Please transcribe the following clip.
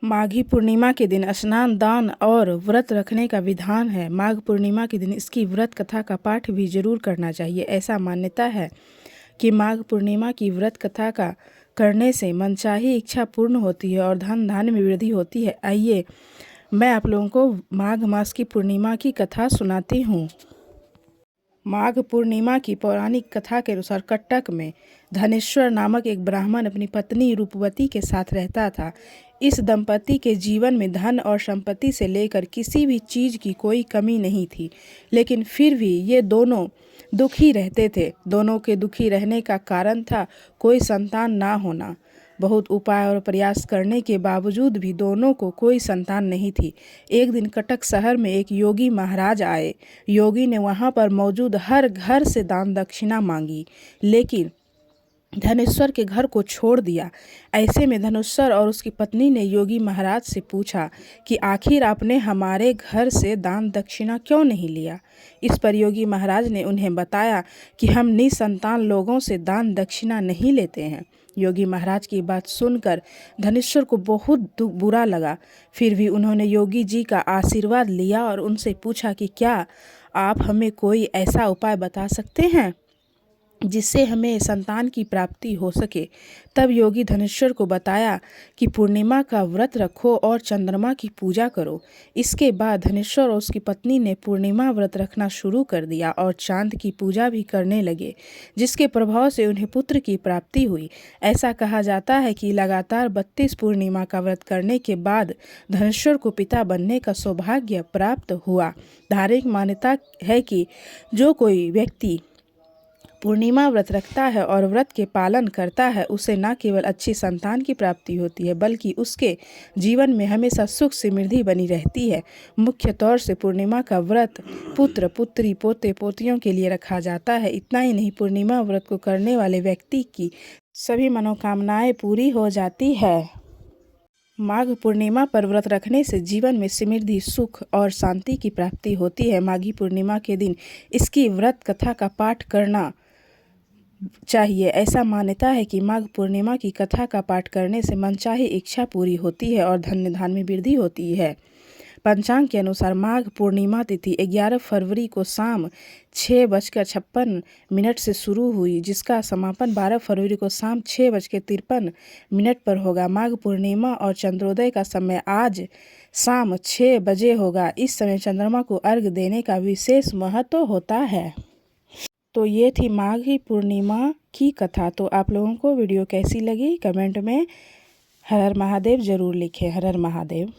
माघी पूर्णिमा के दिन स्नान, दान और व्रत रखने का विधान है। माघ पूर्णिमा के दिन इसकी व्रत कथा का पाठ भी जरूर करना चाहिए। ऐसा मान्यता है कि माघ पूर्णिमा की व्रत कथा का करने से मनचाही इच्छा पूर्ण होती है और धन धान्य में वृद्धि होती है। आइए मैं आप लोगों को माघ मास की पूर्णिमा की कथा सुनाती हूँ। माघ पूर्णिमा की पौराणिक कथा के अनुसार कटक में धनेश्वर नामक एक ब्राह्मण अपनी पत्नी रूपवती के साथ रहता था। इस दंपति के जीवन में धन और संपत्ति से लेकर किसी भी चीज़ की कोई कमी नहीं थी, लेकिन फिर भी ये दोनों दुखी रहते थे। दोनों के दुखी रहने का कारण था कोई संतान ना होना। बहुत उपाय और प्रयास करने के बावजूद भी दोनों को कोई संतान नहीं थी। एक दिन कटक शहर में एक योगी महाराज आए। योगी ने वहां पर मौजूद हर घर से दान दक्षिणा मांगी, लेकिन धनेश्वर के घर को छोड़ दिया। ऐसे में धनेश्वर और उसकी पत्नी ने योगी महाराज से पूछा कि आखिर आपने हमारे घर से दान दक्षिणा क्यों नहीं लिया। इस पर योगी महाराज ने उन्हें बताया कि हम निसंतान लोगों से दान दक्षिणा नहीं लेते हैं। योगी महाराज की बात सुनकर धनेश्वर को बहुत बुरा लगा। फिर भी उन्होंने योगी जी का आशीर्वाद लिया और उनसे पूछा कि क्या आप हमें कोई ऐसा उपाय बता सकते हैं जिससे हमें संतान की प्राप्ति हो सके। तब योगी धनेश्वर को बताया कि पूर्णिमा का व्रत रखो और चंद्रमा की पूजा करो। इसके बाद धनेश्वर और उसकी पत्नी ने पूर्णिमा व्रत रखना शुरू कर दिया और चांद की पूजा भी करने लगे, जिसके प्रभाव से उन्हें पुत्र की प्राप्ति हुई। ऐसा कहा जाता है कि लगातार 32 पूर्णिमा का व्रत करने के बाद धनेश्वर को पिता बनने का सौभाग्य प्राप्त हुआ। धार्मिक मान्यता है कि जो कोई व्यक्ति पूर्णिमा व्रत रखता है और व्रत के पालन करता है, उसे न केवल अच्छी संतान की प्राप्ति होती है, बल्कि उसके जीवन में हमेशा सुख समृद्धि बनी रहती है। मुख्य तौर से पूर्णिमा का व्रत पुत्र, पुत्री, पोते, पोतियों के लिए रखा जाता है। इतना ही नहीं, पूर्णिमा व्रत को करने वाले व्यक्ति की सभी मनोकामनाएं पूरी हो जाती है। माघ पूर्णिमा पर व्रत रखने से जीवन में समृद्धि, सुख और शांति की प्राप्ति होती है। माघी पूर्णिमा के दिन इसकी व्रत कथा का पाठ करना चाहिए। ऐसा मान्यता है कि माघ पूर्णिमा की कथा का पाठ करने से मनचाही इच्छा पूरी होती है और धन धान्य में वृद्धि होती है। पंचांग के अनुसार माघ पूर्णिमा तिथि 11 फरवरी को शाम 6:56 से शुरू हुई, जिसका समापन 12 फरवरी को शाम 6:53 पर होगा। माघ पूर्णिमा और चंद्रोदय का समय आज शाम 6 बजे होगा। इस समय चंद्रमा को अर्घ्य देने का विशेष महत्व होता है। तो ये थी माघी पूर्णिमा की कथा। तो आप लोगों को वीडियो कैसी लगी कमेंट में हर हर महादेव ज़रूर लिखें। हर हर महादेव।